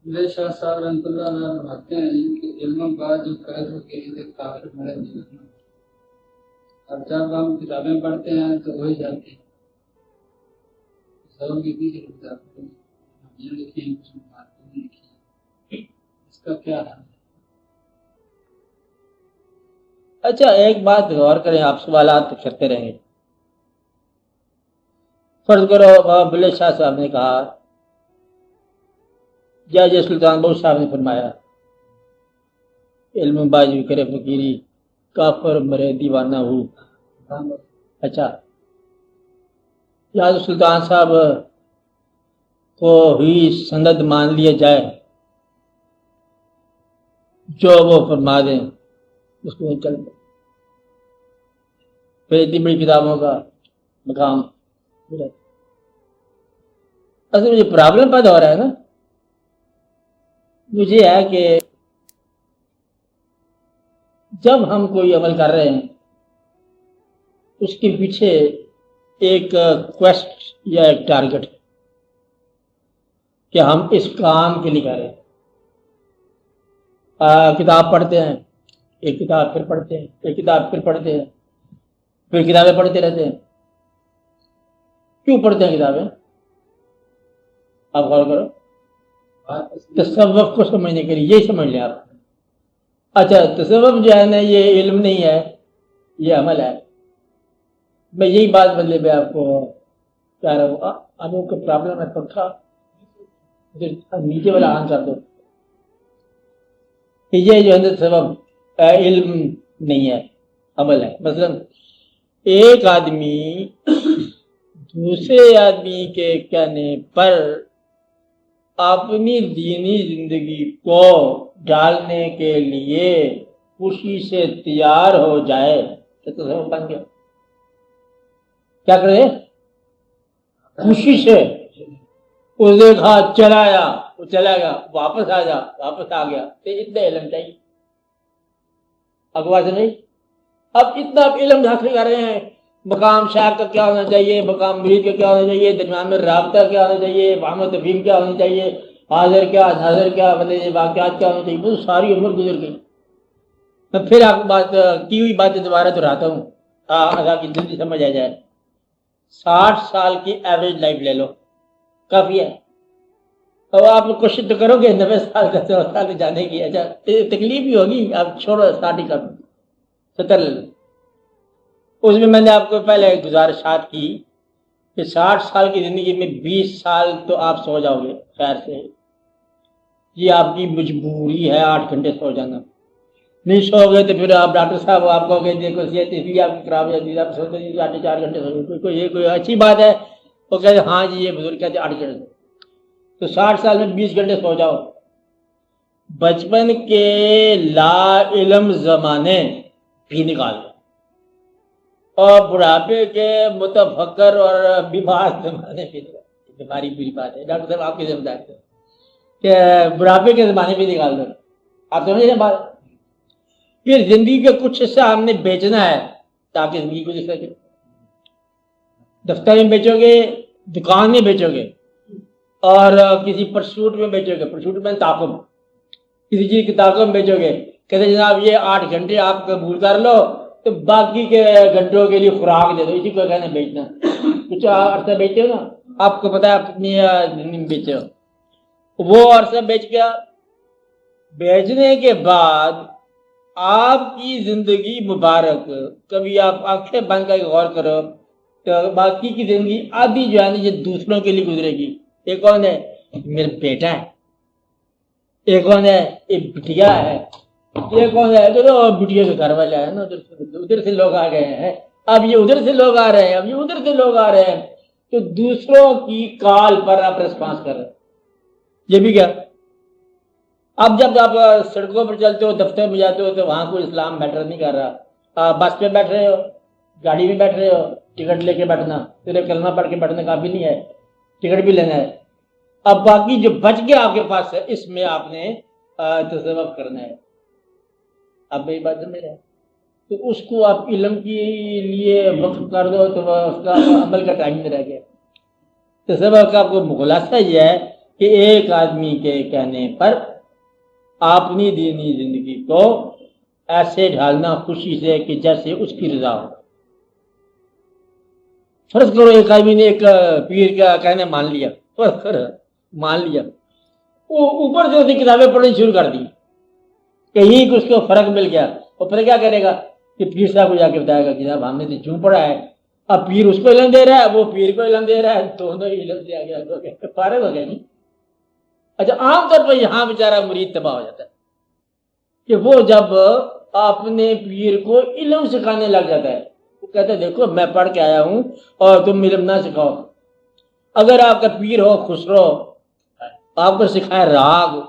میرے شاہ صاحب رحمۃ اللہ علیہ فرماتے ہیں کہ علم بعد جو قید ہو کے لیے کافر مرے نہیں، اب جب ہم کتابیں پڑھتے ہیں تو وہی جاتے ہیں سب کی بھی کتابیں یہ لکھی ہیں کچھ باتیں لکھی ہیں، اس کا کیا حال ہے؟ اچھا ایک بات غور کریں، آپ سوالات کرتے رہیں گے۔ فرض کرو بلے شاہ صاحب نے کہا یا جے سلطان بہو صاحب نے فرمایا علم باجی کرے فقیری کافر مرے دیوانہ ہو۔ اچھا یا تو سلطان صاحب کو ہی سند مان لیا جائے، جو وہ فرما دیں اس میں چل دیں، پھر اتنی بڑی کتابوں کا مقام۔ اصل میں جو پرابلم پیدا ہو رہا ہے نا، مجھے ہے کہ جب ہم کوئی عمل کر رہے ہیں اس کے پیچھے ایک کویسٹ یا ایک ٹارگٹ ہے کہ ہم اس کام کے لیے کر رہے ہیں۔ کتاب پڑھتے ہیں، ایک کتاب پھر پڑھتے ہیں، ایک کتاب پھر پڑھتے ہیں، پھر کتابیں پڑھتے رہتے ہیں۔ کیوں پڑھتے ہیں کتابیں؟ آپ غور کرو، تصوف کو سمجھنے کے لیے، یہی سمجھ لیں آپ۔ اچھا تصوف جو ہے نا یہ علم نہیں ہے، یہ عمل ہے۔ میں یہی بات بدلے میں آپ کو کہہ رہا ہوں۔ اب کو پرابلم ہے پنکھا نیچے والا آن کر دو کہ یہ جو ہے تصوف علم نہیں ہے، عمل ہے۔ مثلا ایک آدمی دوسرے آدمی کے کہنے پر اپنی دینی زندگی کو ڈالنے کے لیے خوشی سے تیار ہو جائے تو تصوف بن گیا۔ کیا کرے؟ خوشی سے اس نے کہا چلا آیا، وہ چلا گیا، واپس آ جا، واپس آ گیا، تو اتنا علم چاہیے۔ اگوا سے نہیں، اب اتنا علم حاصل کر رہے ہیں، مقام شاعر کا کیا ہونا چاہیے، مقام مرید کا کیا ہونا چاہیے، درمیان میں رابطہ کیا ہونا چاہیے، محمد تفہیم کیا ہونا چاہیے، حاضر کیا ناظر کیا، مطلب واقعات کیا ہونا چاہیے، بہت ساری عمر گزر گئی۔ میں پھر آپ کو بات کی ہوئی باتیں دوبارہ دہراتا ہوں تاکہ جلدی سمجھ آ جائے۔ 60 سال کی ایوریج لائف لے لو، کافی ہے۔ تو آپ کوشش تو کرو گے 90 سال کا 100 سال جانے کی۔ اچھا تکلیف ہی ہوگی، آپ چھوڑو 60 ہی کر 70 لے لو۔ اس میں نے آپ کو پہلے گزارشات کی کہ 60 سال کی زندگی میں 20 سال تو آپ سو جاؤ گے خیر سے، یہ آپ کی مجبوری ہے 8 گھنٹے سو جانا۔ نہیں سو گئے تو پھر آپ ڈاکٹر صاحب آپ کو دیکھو صحت اس لیے آپ کی خراب ہو جاتی ہے، آپ سوچتے ہیں 4 گھنٹے سو، یہ کوئی اچھی بات ہے؟ وہ کہتے ہاں جی یہ بزرگ کہتے 8 گھنٹے، تو 60 سال میں 20 گھنٹے سو جاؤ۔ بچپن کے لا علم زمانے بھی نکال دو اور بڑھاپے کے متفکر اور بیمار زمانے بھی نکال دو۔ بیماری بری بات ہے ڈاکٹر صاحب، آپ کی ذمہ داری ہے کہ بڑھاپے کے زمانے بھی نکال دو۔ آپ سمجھ رہے ہیں بات؟ پھر زندگی کا کچھ حصہ ہم نے بیچنا ہے تاکہ زندگی گزر سکے۔ دفتر میں بیچو گے، دکان میں بیچو گے، اور کسی پرسوٹ میں بیچو گے، پرسوٹ میں تعاقب، کسی چیز کی تعاقب میں بیچو گے، کہتے جناب یہ 8 گھنٹے آپ قبول کر لو تو باقی کے گھنٹوں کے لیے خوراک دے دو، اسی کو کہنا بیچنا۔ کچھ عرصہ بیچتے ہو نا، آپ کو پتا ہے آپ کتنی زندگی میں بیچے ہو، وہ عرصہ بیچ گیا۔ بیچنے کے بعد آپ کی زندگی مبارک، کبھی آپ آنکھیں بند کر کے غور کرو تو باقی کی زندگی آدھی جو ہے نا یہ دوسروں کے لیے گزرے گی۔ ایک کون ہے؟ میرا بیٹا ہے، ایک کون ہے؟ ایک بٹیا ہے، ایک کون ہے؟ تو بٹیا کے گھر والے ہیں نا، ادھر سے لوگ آ گئے ہیں، اب یہ ادھر سے لوگ آ رہے ہیں، اب یہ ادھر سے لوگ آ رہے ہیں، تو دوسروں کی کال پر آپ ریسپانس کر رہے ہیں۔ یہ بھی کیا؟ اب جب آپ سڑکوں پر چلتے ہو، دفتر میں جاتے ہو، تو وہاں کوئی اسلام میٹر نہیں کر رہا۔ بس پہ بیٹھ رہے ہو، گاڑی میں بیٹھ رہے ہو، ٹکٹ لے کے بیٹھنا، صرف کلمہ پڑھ کے بیٹھنا کافی نہیں ہے، ٹکٹ بھی لینا ہے۔ اب باقی جو بچ گیا آپ کے پاس ہے، اس میں آپ نے تصوف کرنا ہے۔ اب میری بات سمجھ رہے ہیں؟ تو اس کو آپ علم کے لیے وقف کر دو تو اس کا عمل کا ٹائم نہیں رہ گیا۔ تصوف کا آپ کو خلاصہ یہ ہے کہ ایک آدمی کے کہنے پر اپنی دینی زندگی کو ایسے ڈھالنا خوشی سے کہ جیسے اس کی رضا ہو. فرض کرو ایک آدمی نے ایک پیر کا کہنے مان لیا، فرض کرو مان لیا، وہ اوپر سے اس نے کتابیں پڑھنی شروع کر دی، کہیں اس کو فرق مل گیا، وہ پھر کیا کرے گا کہ پیر صاحب کو جا کے بتائے گا کہ جناب ہم نے تو کیوں پڑھا ہے. اب پیر اس کو علم دے رہا ہے، وہ پیر کو علم دے رہا ہے، دونوں ہی علم دیا گیا، فارغ ہو گیا نہیں. اچھا عام طور پر یہاں بیچارہ مرید تباہ ہو جاتا ہے کہ وہ جب اپنے پیر کو علم سکھانے لگ جاتا ہے، وہ کہتا ہے دیکھو میں پڑھ کے آیا ہوں اور تم علم نہ سکھاؤ. اگر آپ کا پیر ہو خسرو، آپ کو سکھائے راگ،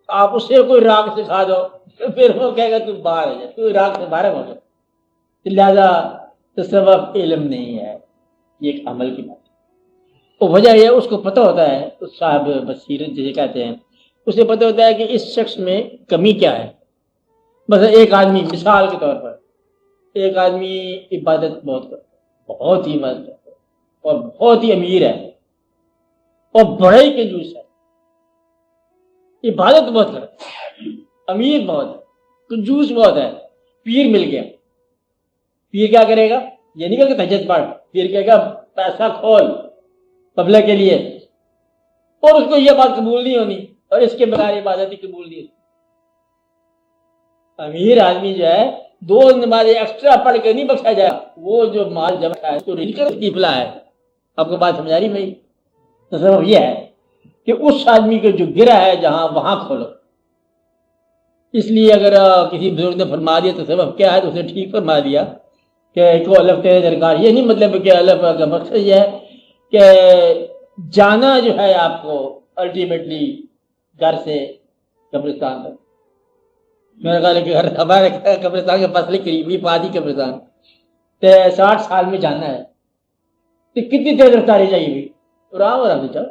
آپ اسے کوئی راگ سکھا دو، پھر وہ کہے گا تو باہر ہو جائے، تو راگ سے باہر ہو جائے. لہذا تصوف علم نہیں ہے، یہ ایک عمل کی بات ہے. تو وجہ یہ اس کو پتہ ہوتا ہے، اس صاحب بصیرت جسے کہتے ہیں، اسے پتہ ہوتا ہے کہ اس شخص میں کمی کیا ہے. مثلا ایک آدمی مثال کے طور پر ایک آدمی عبادت بہت کرتا ہے، بہت ہی عبادت کرتا ہے اور بہت ہی امیر ہے اور بڑے ہی کنجوس ہے. عبادت بہت کرتا ہے، امیر بہت ہے، کنجوس بہت ہے. پیر مل گیا، پیر کیا کرے گا؟ یہ نہیں کہ تہجد پڑھ، پیر کہے گا پیسہ کھول پبلک کے لیے، اور اس کو یہ بات قبول نہیں ہونی اور اس کے بغیر عبادت ہی قبول نہیں ہونی. امیر آدمی جو ہے 2 نمازیں ایکسٹرا پڑھ کے نہیں بخشا جائے، وہ جو مال جمع ہے تو ریفلا ہے. آپ کو بات سمجھ آ رہی میری؟ تصور یہ ہے کہ اس آدمی کو جو گرا ہے جہاں وہاں کھولو. اس لیے اگر کسی بزرگ نے فرما دیا تصوف کیا ہے تو اس نے ٹھیک فرما دیا کہ کو الف تیرے درکار. یہ نہیں مطلب کہ الف کا مقصد یہ ہے کہ جانا جو ہے آپ کو الٹیمیٹلی گھر سے قبرستان تک. میرا خیال ہے کہ ہمارے قبرستان کے فاصلے قریبی پادی قبرستان 60 سال میں جانا ہے تو کتنی تیز رفتاری چاہیے بھی؟ آرام سے چاہو،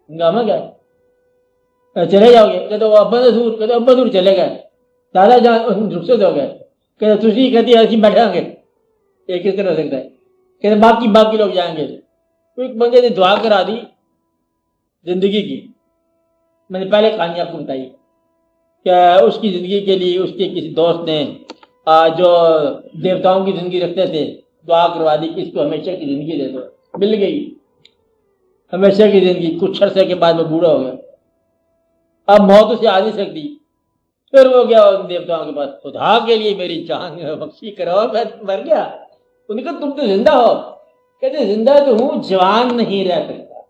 ہنگامہ کیا ہے؟ چلے جاؤ گے کہتے ابا دور چلے گئے، دادا جان رخصت ہو گئے، کہتے تھی کہتی ایسی بیٹھیں گے، ایک کس طرح ہو سکتا ہے؟ کہتے باقی لوگ جائیں گے. ایک بندے نے دعا کرا دی زندگی کی. میں نے پہلے کہانی آپ کو بتائی کہ اس کی زندگی کے لیے اس کے کسی دوست نے جو دیوتاؤں کی زندگی رکھتے تھے دعا کروا دی کہ اس کو ہمیشہ کی زندگی دے دو. مل گئی ہمیشہ کی زندگی. کچھ عرصے کے بعد میں بوڑھا ہو گیا، اب موت اسے آ نہیں سکتی. پھر وہ گیا ان دیوتاؤں کے پاس، خدا کے لیے میری جان بخشی کرو، میں مر گیا. انہوں نے کہا تم تو زندہ ہو. کہتے زندہ تو ہوں، جوان نہیں رہ سکتا.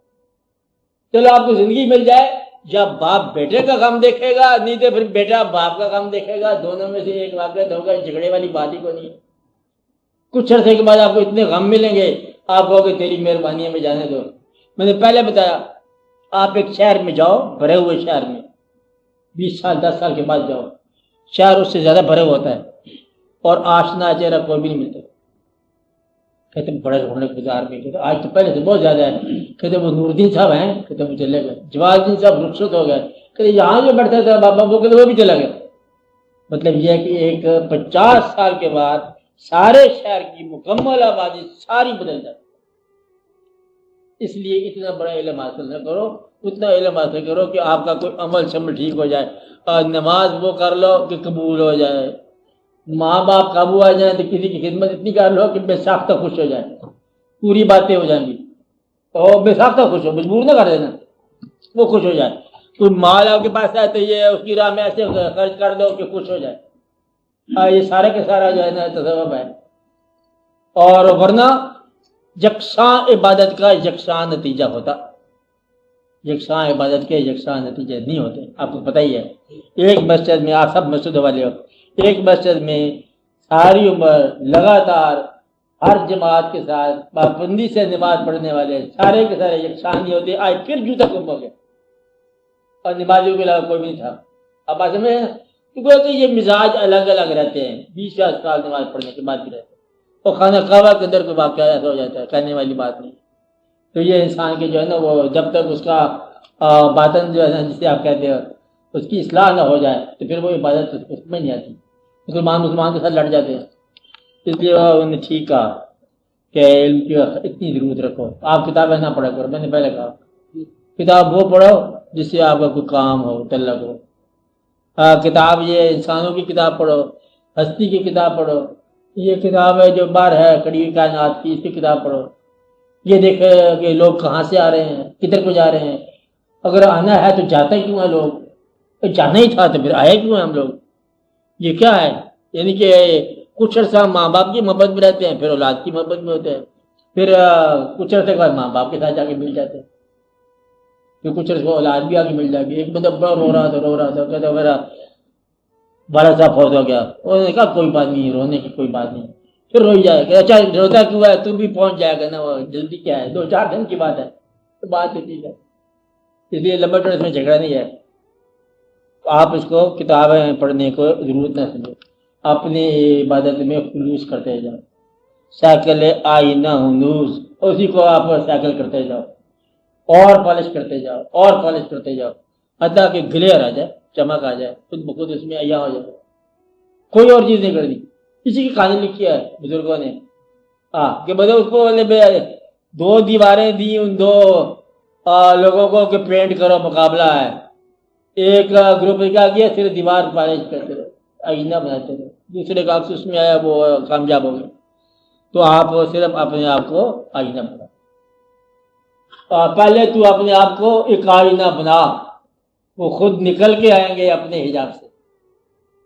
چلو آپ کو زندگی مل جائے، جب باپ بیٹے کا غم دیکھے گا، نہیں تو پھر بیٹا باپ کا غم دیکھے گا. دونوں میں سے ایک واقعہ ہوگا، جھگڑے والی بات ہی کو نہیں. کچھ عرصے کے بعد آپ کو اتنے غم ملیں گے، آپ کہو کہ تیری مہربانی میں جانے دو. میں نے پہلے بتایا آپ ایک شہر میں جاؤ، بھرے ہوئے شہر میں 20 سال 10 سال کے بعد جاؤ، شہر اس سے زیادہ بھرے ہوتا ہے اور آشنا چہرہ کوئی بھی نہیں ملتا. کہتے بڑے رونق بازار میں، کہتے آج تو پہلے سے بہت زیادہ ہے. کہتے وہ نور الدین صاحب ہیں، کہتے وہ چلے گئے. جوال الدین صاحب رخصت ہو گئے. کہتے یہاں جو بیٹھتا تھا بابا وہ کہتے وہ بھی چلا گیا. مطلب یہ ہے کہ ایک 50 سال کے بعد سارے شہر کی مکمل آبادی ساری بدل جاتی. اس لیے اتنا بڑا علم حاصل نہ کرو، اتنا علم حاصل کرو کہ آپ کا کوئی عمل شمل ٹھیک ہو جائے. اور نماز وہ کر لو کہ قبول ہو جائے، ماں باپ قابو آ جائیں تو کسی کی خدمت اتنی کر لو کہ بے ساختہ خوش ہو جائے، پوری باتیں ہو جائیں گی. اور بے ساختہ خوش ہو، مجبور نہ کر دینا، وہ خوش ہو جائے. کوئی مال آپ کے پاس آئے تو یہ اس کی راہ میں ایسے خرچ کر دو کہ خوش ہو جائے. یہ سارا کے سارا جو ہے نا تصوف ہے. اور ورنہ یکساں عبادت کا یکساں نتیجہ ہوتا، یکساں عبادت کے یکساں نتیجے نہیں ہوتے. آپ کو پتہ ہی ہے ایک مسجد میں، آپ سب مسجد والے ہو، ایک مسجد میں ساری عمر لگاتار ہر جماعت کے ساتھ پابندی سے نماز پڑھنے والے سارے کے سارے یکساں نہیں ہوتے. آج پھر جوتا گم ہو گیا اور نمازیوں کے علاوہ کوئی بھی نہیں تھا. اب آج میں کیونکہ یہ مزاج الگ الگ رہتے ہیں، 20 سال نماز پڑھنے کے بعد بھی رہتے ہیں. اور خانہ کعبہ کے اندر کوئی واقعہ ایسا ہو جاتا ہے کہنے والی بات نہیں. تو یہ انسان کے جو ہے نا وہ جب تک اس کا باطن جو ہے نا جسے آپ کہتے ہو اس کی اصلاح نہ ہو جائے تو پھر وہ عبادت اس میں نہیں آتی. مسلمان کے ساتھ لڑ جاتے ہیں. اس لیے انہوں نے ٹھیک کہا کہ علم کی اتنی ضرورت رکھو. آپ کتابیں نہ پڑھا کرو. میں نے پہلے کہا کتاب وہ پڑھو جس سے آپ کا کوئی کام ہو، تعلق ہو۔ کتاب یہ انسانوں کی کتاب پڑھو، ہستی کی کتاب پڑھو، یہ کتاب ہے جو باہر ہے کڑی ہوئی کائنات کی، اس کی کتاب پڑھو۔ یہ دیکھے کہ لوگ کہاں سے آ رہے ہیں، کدھر کو جا رہے ہیں، اگر آنا ہے تو جاتا ہی کیوں ہے لوگ، جانا ہی تھا تو پھر آئے کیوں ہیں ہم لوگ، یہ کیا ہے؟ یعنی کہ کچھ عرصہ ماں باپ کی محبت میں رہتے ہیں، پھر اولاد کی محبت میں ہوتے ہیں، پھر کچھ عرصے کے بعد ماں باپ کے ساتھ جا کے مل جاتے ہیں، پھر کچھ عرصے اولاد بھی آگے مل جائے گی۔ ایک بندہ بڑا رو رہا تھا کہتا میرا بڑا صاحب فوت ہو گیا، انہوں نے کہا کوئی بات نہیں، رونے کی کوئی بات نہیں، پھر روئی جائے گا، اچھا روتا کیوں ہے، تم بھی پہنچ جائے گا نا، وہ جلدی کیا ہے، 2-4 دن کی بات ہے، تو بات ٹھیک ہے، اس لیے لمبا ٹوڑ اس میں جھگڑا نہیں ہے۔ آپ اس کو کتابیں پڑھنے کو ضرورت نہ سمجھو، اپنی عبادت میں خلوص کرتے جاؤ، سائیکل آئینہ ہنوز، اسی کو آپ سائیکل کرتے جاؤ، اور پالش کرتے جاؤ، اور پالش کرتے جاؤ، حتیٰ کہ گلیئر آ جائے، چمک آ جائے، خود بخود اس میں عیاں ہو جائے، کوئی اور چیز نہیں کرنی۔ اسی کی کہانی لکھی ہے بزرگوں نے، کہ بدل اس کو 2 دیواریں دی ان 2 لوگوں کو کہ پینٹ کرو، مقابلہ ہے، ایک گروپ نے کیا کیا صرف دیوار پالش کرتے رہے، آئینہ بناتے رہے، دوسرے کا اس میں آیا وہ کامیاب ہو گئے۔ تو آپ صرف اپنے آپ کو آئینہ بنا، پہلے تو اپنے آپ کو ایک آئینہ بنا، وہ خود نکل کے آئیں گے اپنے حجاب سے،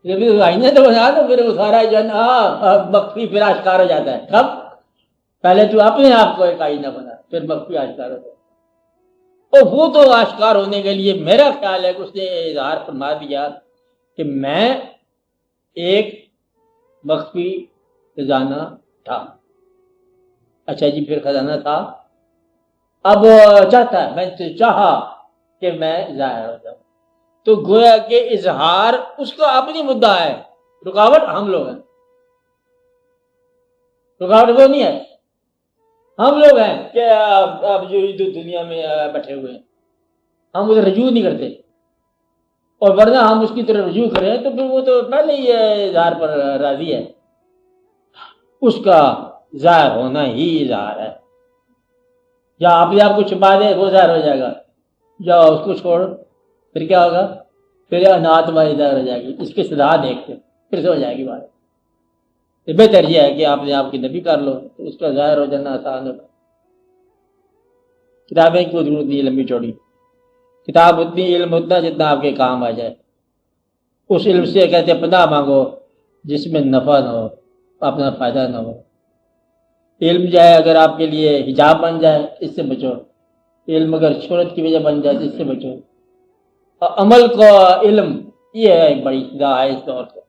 جب آئینہ تو بنا تو پھر وہ سارا جن مخفی پھر آشکار ہو جاتا ہے۔ کب؟ پہلے تو اپنے آپ کو ایک آئینہ بنا، پھر مخفی آشکار ہو جاتا ہے۔ اور وہ تو آشکار ہونے کے لیے میرا خیال ہے کہ اس نے اظہار فرما دیا کہ میں ایک مخفی خزانہ تھا۔ اچھا جی، پھر خزانہ تھا، اب چاہتا ہے، میں نے چاہا کہ میں ظاہر ہو جاؤں، تو گویا کہ اظہار اس کا اپنی مدعا ہے، رکاوٹ ہم لوگ ہیں، رکاوٹ وہ نہیں ہے، ہم لوگ ہیں کہ اب جو دنیا میں بیٹھے ہوئے ہیں، ہم اسے رجوع نہیں کرتے، اور ورنہ ہم اس کی طرف رجوع کریں تو پھر وہ تو پہلے ہی اظہار پر راضی ہے، اس کا ظاہر ہونا ہی اظہار ہے۔ یا اپنے آپ کو چھپا دے وہ ظاہر ہو جائے گا، یا اس کو چھوڑ پھر کیا ہوگا، پھر انات والی ظاہر ہو جائے گی، اس کی صدا دیکھتے پھر سے ہو جائے گی بات۔ بہتر یہ ہے کہ آپ نے آپ کی نبی کر لو تو اس کا ظاہر ہو جانا آسان ہوگا۔ کتابیں کی ضرورت نہیں لمبی چوڑی، کتاب اتنی علم اتنا جتنا آپ کے کام آ جائے، اس علم سے کہتے پناہ مانگو جس میں نفع نہ ہو، اپنا فائدہ نہ ہو۔ علم جائے اگر آپ کے لیے حجاب بن جائے اس سے بچو، علم اگر شہرت کی وجہ بن جائے تو اس سے بچو۔ عمل کا علم یہ ہے ایک بڑی ابتدا ہے اس دور کا،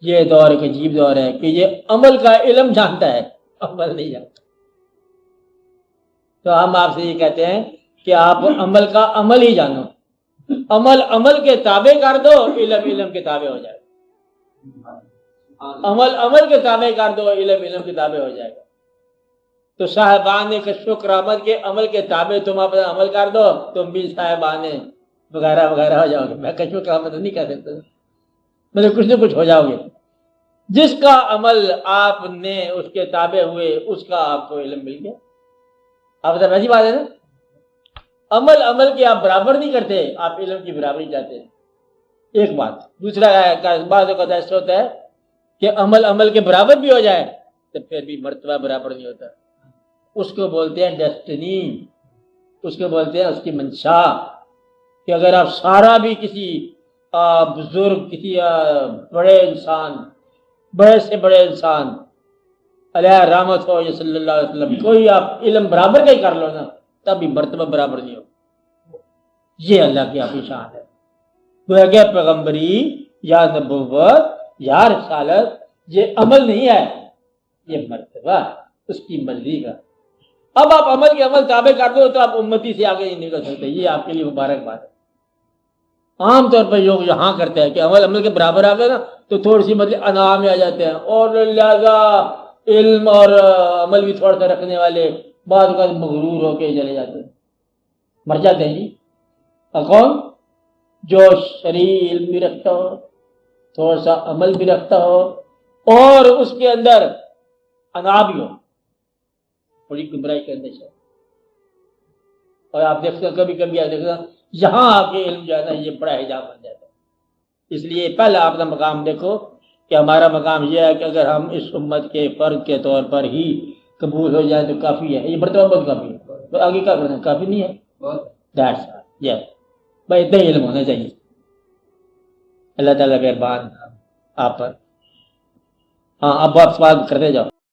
یہ دور ایک عجیب دور ہے کہ یہ عمل کا علم جانتا ہے، عمل نہیں جانتا۔ تو ہم آپ سے یہ کہتے ہیں کہ آپ عمل کا عمل ہی جانو، عمل کے تابع کر دو، علم کے تابع ہو جائے گا، عمل کے تابع کر دو، علم کے تابع ہو جائے گا۔ تو صاحبان کشف و کرامت کے عمل کے تابع تم اپنا عمل کر دو، تم بھی صاحبان وغیرہ وغیرہ ہو جاؤ گے۔ میں کشف و کرامت نہیں کہہ سکتا، مطلب کچھ نہ کچھ ہو جاؤ گے۔ جس کا عمل آپ نے اس کے تابع ہوئے اس کا آپ کو علم مل گیا۔ آپ بتا ایسی بات ہے نا، عمل کے آپ برابر نہیں کرتے، آپ علم کی برابری چاہتے ہیں، ایک بات۔ دوسرا بعض اوقات ایسا ہوتا ہے کہ عمل کے برابر بھی ہو جائے تو پھر بھی مرتبہ برابر نہیں ہوتا، اس کو بولتے ہیں ڈیسٹنی، اس کو بولتے ہیں اس کی منشا، کہ اگر آپ سارا بھی کسی بزرگ، کسی بڑے انسان، بڑے سے بڑے انسان علیہ رحمت ہو یا صلی اللہ علیہ وسلم، کوئی آپ علم برابر کا ہی کر لو نا، تب بھی مرتبہ برابر نہیں ہو۔ یہ اللہ کی اپنی شان ہے۔ گویا کہ پیغمبری یا نبوت یا رسالت یہ عمل نہیں ہے، یہ مرتبہ ہے اس کی مرضی کا۔ اب آپ عمل کے عمل تابع کر دو تو آپ امتی سے آگے نہیں نکل سکتے، یہ آپ کے لیے مبارک بات ہے۔ عام طور پر لوگ یہاں کرتے ہیں کہ عمل کے برابر آ گئے نا تو تھوڑی سی مطلب انا میں آ جاتے ہیں، اور لہذا علم اور عمل بھی تھوڑا سا رکھنے والے بعض اوقات مغرور ہو کے چلے جاتے ہیں، مر جاتے ہیں جی۔ کون؟ جو شرعی علم بھی رکھتا ہو، تھوڑا سا عمل بھی رکھتا ہو، اور اس کے اندر انا بھی ہو، بڑی گمراہی کا اندیشہ۔ اور آپ دیکھتے ہیں کبھی کبھی آپ دیکھتے ہیں یہاں آ کے علم جو ہے نا یہ بڑا حجاب بن جاتا ہے۔ اس لیے پہلا اپنا مقام دیکھو کہ ہمارا مقام یہ ہے کہ اگر ہم اس امت کے فرد کے طور پر ہی قبول ہو جائے تو کافی ہے، یہ مرتبہ بہت کافی ہے، تو آگے کیا کرنا ہے؟ کافی نہیں ہے، دیٹس یس بھائی اتنا ہی علم ہونا چاہیے۔ اللہ تعالیٰ مہربان آپ پر۔ ہاں اب آپ سوال کرتے جاؤ۔